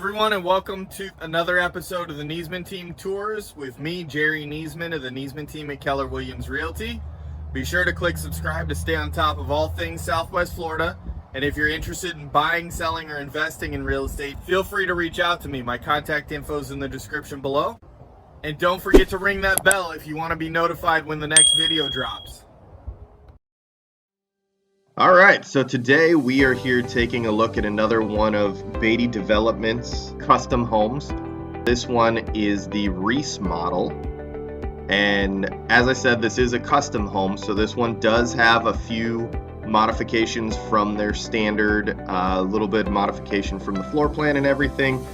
everyone, and welcome to another episode of the Niesman Team Tours with me, Jerryniesman of the Niesman Team at Keller Williams Realty. Be sure to click subscribe to stay on top of all things Southwest Florida. And if you're interested in buying, selling, or investing in real estate, feel free to reach out to me. My contact info is in the description below. And don't forget to ring that bell if you want to be notified when the next video drops. All right, so today we are here taking a look at another one of Beattie Development's custom homes. This one is the Reese Model, and as I said, this is a custom home, so this one does have a few modifications from their standard, a little bit of modification from the floor plan and everything,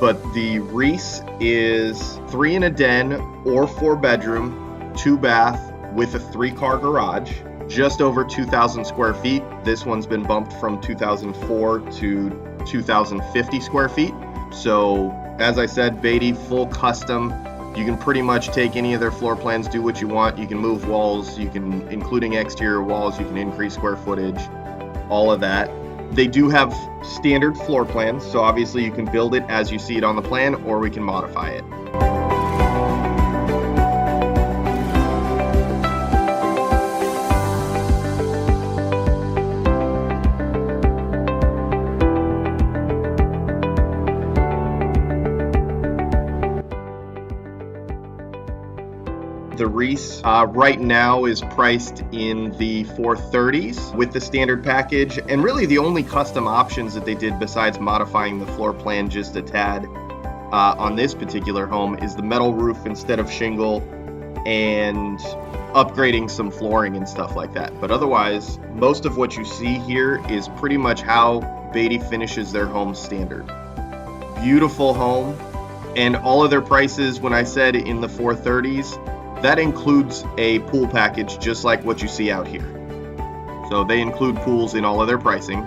but the Reese is 3 in a den or 4 bedroom, 2 bath with a 3-car garage. Just over 2,000 square feet. This one's been bumped from 2,004 to 2,050 square feet. So as I said, Beattie, full custom. You can pretty much take any of their floor plans, do what you want. You can move walls, you can, including exterior walls, you can increase square footage, all of that. They do have standard floor plans, so obviously you can build it as you see it on the plan, or we can modify it. The Reese right now is priced in the 430s with the standard package, and really the only custom options that they did besides modifying the floor plan just a tad on this particular home is the metal roof instead of shingle and upgrading some flooring and stuff like that. But otherwise, most of what you see here is pretty much how Beattie finishes their home standard. Beautiful home, and all of their prices, when I said in the 430s, that includes a pool package just like what you see out here. So they include pools in all of their pricing.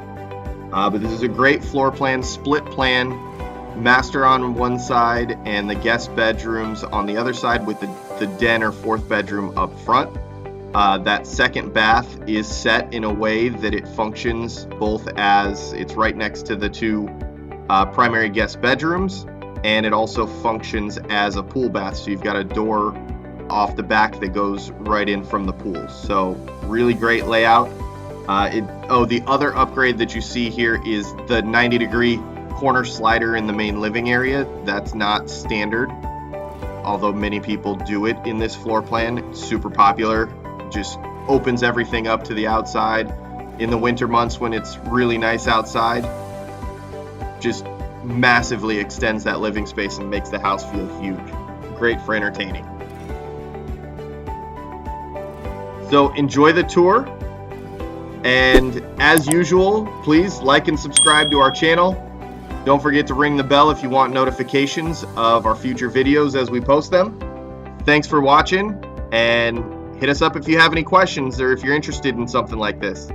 But this is a great floor plan, split plan, master on one side and the guest bedrooms on the other side with the den or 4th bedroom up front. That second bath is set in a way that it functions both as it's right next to the 2 primary guest bedrooms, and it also functions as a pool bath. So you've got a door off the back that goes right in from the pool. So really great layout. The other upgrade that you see here is the 90-degree corner slider in the main living area. That's not standard, although many people do it in this floor plan. It's super popular. Just opens everything up to the outside. In the winter months when it's really nice outside, just massively extends that living space and makes the house feel huge. Great for entertaining. So enjoy the tour, and as usual, please like and subscribe to our channel. Don't forget to ring the bell if you want notifications of our future videos as we post them. Thanks for watching, and hit us up if you have any questions or if you're interested in something like this.